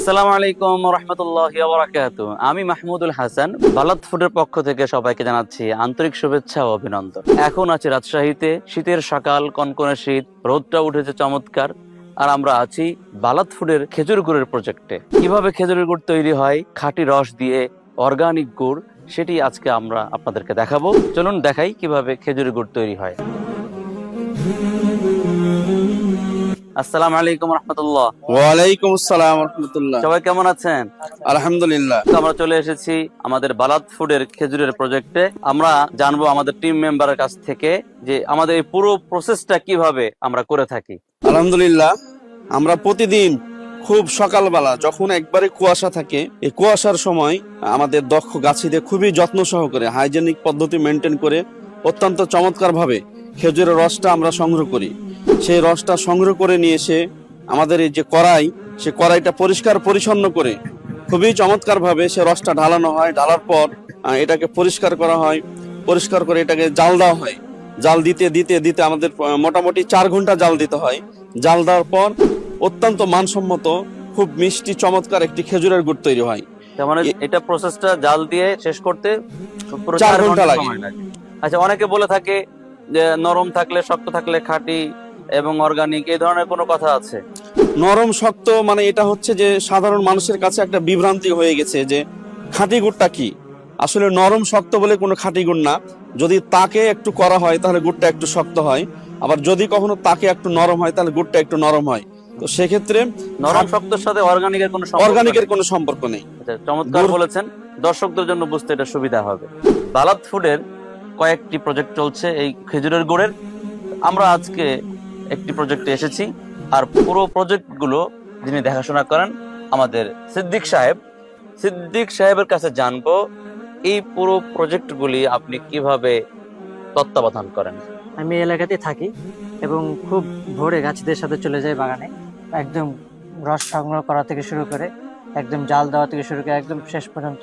আসসালামু আলাইকুম রহমতুল্লাহি ওয়া বারাকাতুহু। আমি মাহমুদুল হাসান, বালাত ফুডের পক্ষ থেকে সবাইকে জানাচ্ছি আন্তরিক শুভেচ্ছা ও অভিনন্দন। এখন আছি রাজশাহীতে, শীতের সকাল, কনকনে শীত, রোদটা উঠেছে চমৎকার। আর আমরা আছি বালাত ফুডের খেজুর গুড়ের প্রজেক্টে। কিভাবে খেজুরের গুড় তৈরি হয় খাঁটি রস দিয়ে, অর্গানিক গুড়, সেটি আজকে আমরা আপনাদেরকে দেখাবো। চলুন দেখাই কিভাবে খেজুরের গুড় তৈরি হয়। আসসালামু আলাইকুম রহমতুল্লাহ। ওয়ালাইকুম আসসালাম রাহমাতুল্লাহ। সবাই কেমন আছেন? আলহামদুলিল্লাহ। আমরা চলে এসেছি আমাদের বালাত ফুডের খেজুরের প্রজেক্টে। আমরা জানবো আমাদের টিম মেম্বারের কাছ থেকে যে আমাদের এই পুরো প্রসেসটা কিভাবে আমরা করে থাকি। আলহামদুলিল্লাহ, আমরা প্রতিদিন খুব সকালবেলা যখন একবারে কুয়াশা থাকে, এই কুয়াশার সময় আমাদের দক্ষ গাছিদের খুবই যত্ন সহকারে হাইজেনিক পদ্ধতি মেনটেন করে অত্যন্ত চমৎকার ভাবে খেজুরের রসটা আমরা সংগ্রহ করি। সেই রসটা সংগ্রহ করে নিয়ে এসে আমাদের এই যে কড়াই, সে কড়াইটা পরিষ্কার পরিচ্ছন্ন করে খুবই চমৎকার ভাবে সে রসটা ঢালানো হয়। ঢালার পর এটাকে পরিষ্কার করা হয়। পরিষ্কার করে এটাকে জাল দেওয়া হয়। জাল দিতে দিতে দিতে আমাদের মোটামুটি 4 ঘন্টা জাল দিতে হয়। জাল দেওয়ার পর অত্যন্ত মানসম্মত খুব মিষ্টি চমৎকার একটি খেজুরের গুড় তৈরি হয়। তার মানে এটা প্রসেসটা জাল দিয়ে শেষ করতে পুরো 4 4 ঘন্টা ঘন্টা লাগে। সময় লাগে। আচ্ছা, অনেকে বলে থাকে যে নরম থাকলে, শক্ত থাকলে খাঁটি এবং অর্গানিক, এই ধরনের কোনো কথা আছে? নরম শক্ত মানে এটা হচ্ছে যে সাধারণ মানুষের কাছে একটা বিভ্রান্তি হয়ে গেছে যে খাঁটি গুড়টা কি। আসলে নরম শক্ত বলে কোনো খাঁটি গুড় না। যদি তাকে একটু করা হয় তাহলে গুড়টা একটু শক্ত হয়, আবার যদি কখনো তাকে একটু নরম হয় তাহলে গুড়টা একটু নরম হয়। তো সেক্ষেত্রে নরম শক্তর সাথে অর্গানিকের কোনো সম্পর্ক অর্গানিকের নেই? কোনো সম্পর্ক নেই। আচ্ছা, চমৎকার বলেছেন। দর্শকদের জন্য বুঝতে এটা সুবিধা হবে। বালাত ফুডের কয়েকটি প্রজেক্ট চলছে এই খেজুরের গুড়ের। আমরা আজকে একটি প্রজেক্টে এসেছি, আর পুরো প্রজেক্টগুলো যিনি দেখাশোনা করেন আমাদের সিদ্দিক সাহেব। সিদ্দিক সাহেবের কাছে জানবো এই পুরো প্রজেক্টগুলি আপনি কিভাবে তত্ত্বাবধান করেন। আমি এই এলাকাতেই থাকি এবং খুব ভোরে গাছদের সাথে চলে যাই বাগানে। একদম রস সংগ্রহ করা থেকে শুরু করে একদম জাল দেওয়া থেকে শুরু করে একদম শেষ পর্যন্ত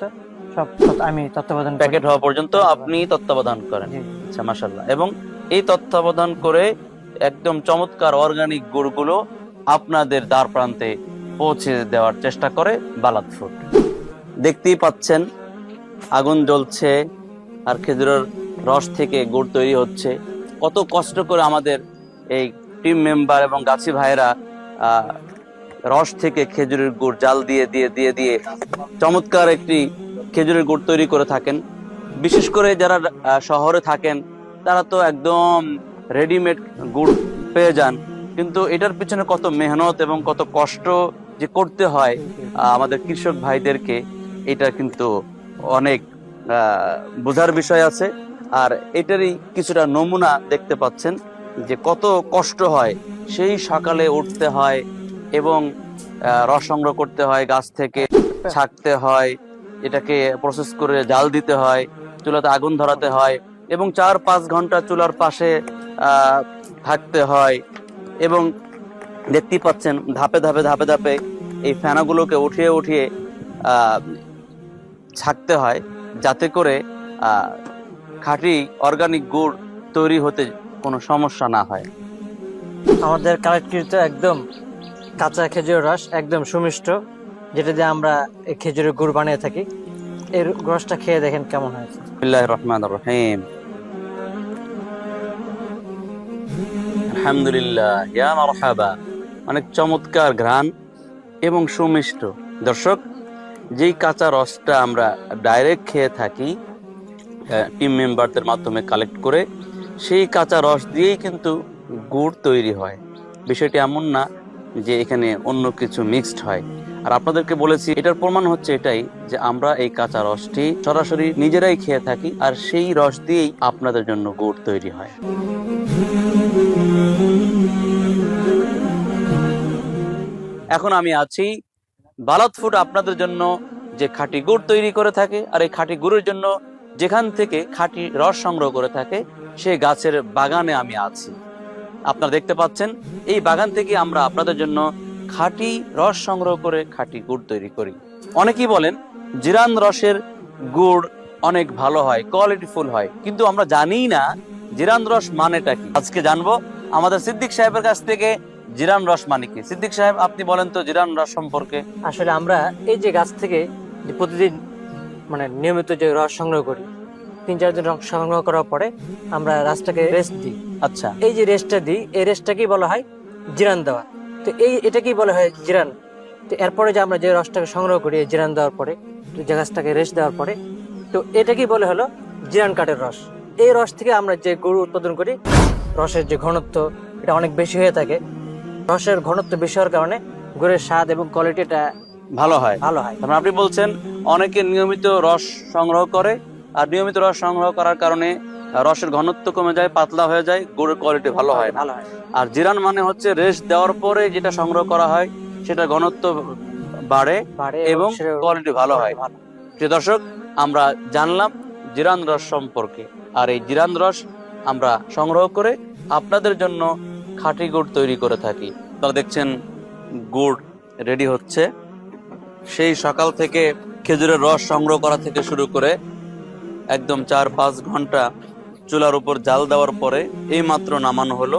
সব আমি তত্ত্বাবধান করি। প্যাকেট হওয়া পর্যন্ত আপনি তত্ত্বাবধান করেন? জি। আচ্ছা, মাশাআল্লাহ। এবং এই তত্ত্বাবধান করে একদম চমৎকার অর্গানিক গুড়গুলো আপনাদের দ্বার প্রান্তে পৌঁছে দেওয়ার চেষ্টা করে বালাত ফুড। দেখতেই পাচ্ছেন আগুন জ্বলছে আর খেজুরের রস থেকে গুড় তৈরি হচ্ছে। কত কষ্ট করে আমাদের এই টিম মেম্বার এবং গাছি ভাইরা রস থেকে খেজুরের গুড় জাল দিয়ে দিয়ে দিয়ে দিয়ে চমৎকার একটি খেজুরের গুড় তৈরি করে থাকেন। বিশেষ করে যারা শহরে থাকেন তারা তো একদম রেডিমেড গুড় পেয়ে যান, কিন্তু এটার পিছনে কত মেহনত এবং কত কষ্ট যে করতে হয় আমাদের কৃষক ভাইদেরকে, এটা কিন্তু অনেক বোঝার বিষয় আছে। আর এটারই কিছুটা নমুনা দেখতে পাচ্ছেন যে কত কষ্ট হয়। সেই সকালে উঠতে হয় এবং রস সংগ্রহ করতে হয়, গাছ থেকে ছাকতে হয়, এটাকে প্রসেস করে জাল দিতে হয়, চুলাতে আগুন ধরাতে হয় এবং 4-5 ঘন্টা চুলার পাশে থাকতে হয়। এবং দেখতেই পাচ্ছেন ধাপে ধাপে ধাপে ধাপে এই ফেনাগুলোকে উঠিয়ে উঠিয়ে ছাকতে হয়, যাতে করে খাঁটি অর্গানিক গুড় তৈরি হতে কোনো সমস্যা না হয়। আমাদের কালেক্টকৃত একদম কাঁচা খেজুরের রস একদম সুমিষ্ট, যেটা দিয়ে আমরা এই খেজুরের গুড় বানিয়ে থাকি। এর রসটা খেয়ে দেখেন কেমন হয়েছে। বিসমিল্লাহির রহমানির রহিম। আলহামদুলিল্লাহ, ইয়া মারহাবা। অনেক চমৎকার ঘ্রাণ এবং সুমিষ্ট। দর্শক, যেই কাঁচা রসটা আমরা ডাইরেক্ট খেয়ে থাকি টিম মেম্বারদের মাধ্যমে কালেক্ট করে, সেই কাঁচা রস দিয়েই কিন্তু গুড় তৈরি হয়। বিষয়টি এমন না যে এখানে অন্য কিছু মিক্সড হয়। আর আপনাদেরকে বলেছি, এটার প্রমাণ হচ্ছে এটাই যে আমরা এই কাঁচা রসটি সরাসরি নিজেরাই খেয়ে থাকি, আর সেই রস দিয়েই আপনাদের জন্য গুড় তৈরি হয়। এখন আমি আছি বালাত ফুড আপনাদের জন্য যে খাঁটি গুড় তৈরি করে থাকে, আর এই খাঁটি গুড়ের জন্য যেখান থেকে খাঁটি রস সংগ্রহ করে থাকে সেই গাছের বাগানে আমি আছি। আপনারা দেখতে পাচ্ছেন এই বাগান থেকে আমরা আপনাদের জন্য খাঁটি রস সংগ্রহ করে খাঁটি গুড় তৈরি করি। অনেকেই বলেন জিরান রসের গুড় অনেক ভালো হয়, কোয়ালিটিফুল হয়, কিন্তু আমরা জানি না জিরান রস মানেটা কি। আজকে জানবো আমাদের সিদ্দিক সাহেবের কাছ থেকে জিরান রস মানে কি? সিদ্দিক সাহেব আপনি বলেন তো জিরান রস সম্পর্কে। আসলে আমরা এই যে গাছ থেকে যে প্রতিদিন মানে নিয়মিত যে রস সংগ্রহ করি, 3-4 দিন রস সংগ্রহ করার পরে আমরা গাছটাকে রেস্ট দিই। আচ্ছা, এই যে রেস্টটা দিই, এই রেস্টটাকেই বলা হয় জিরান দেওয়া। তো এটাকেই বলা হয় জিরান। তো এরপরে যে আমরা যে রসটাকে সংগ্রহ করি এই জিরান দেওয়ার পরে, তো যে গাছটাকে রেস্ট দেওয়ার পরে, তো এটাকেই বলে হলো জিরান কাঠের রস। এই রস থেকে আমরা যে গুড় উৎপাদন করি, রসের যে ঘনত্ব এটা অনেক বেশি হয়ে থাকে। রসের ঘনত্ব বেশি হওয়ার কারণে গুড়ের স্বাদ এবং কোয়ালিটিটা ভালো হয়। ভালো হয়। তারপর আপনি বলছেন অনেকে নিয়মিত রস সংগ্রহ করে, আর নিয়মিত রস সংগ্রহ করার কারণে রসের ঘনত্ব কমে যায়, পাতলা হয়ে যায়, গুড়ের কোয়ালিটি ভালো হয় না। ভালো হয়। আর জিরান মানে হচ্ছে রেস্ট দেওয়ার পরে যেটা সংগ্রহ করা হয় সেটা ঘনত্ব বাড়ে এবং কোয়ালিটি ভালো হয়। প্রিয় দর্শক, আমরা জানলাম জিরান রস সম্পর্কে। আর এই জিরান রস আমরা সংগ্রহ করে আপনাদের জন্য খাঁটি গুড় তৈরি করে থাকি। আপনারা দেখছেন গুড় রেডি হচ্ছে। সেই সকাল থেকে খেজুরের রস সংগ্রহ করা থেকে শুরু করে একদম 4-5 ঘন্টা চুলার উপর জাল দেওয়ার পরে এই মাত্র নামানো হলো।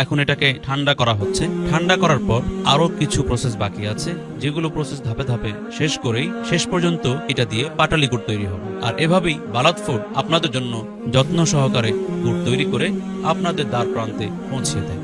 এখন এটাকে ঠান্ডা করা হচ্ছে। ঠান্ডা করার পর আরো কিছু প্রসেস বাকি আছে, যেগুলো প্রসেস ধাপে ধাপে শেষ করেই শেষ পর্যন্ত এটা দিয়ে পাটালি গুড় তৈরি হবে। আর এভাবেই বালাত ফুড আপনাদের জন্য যত্ন সহকারে গুড় তৈরি করে আপনাদের দ্বার প্রান্তে পৌঁছে দেয়।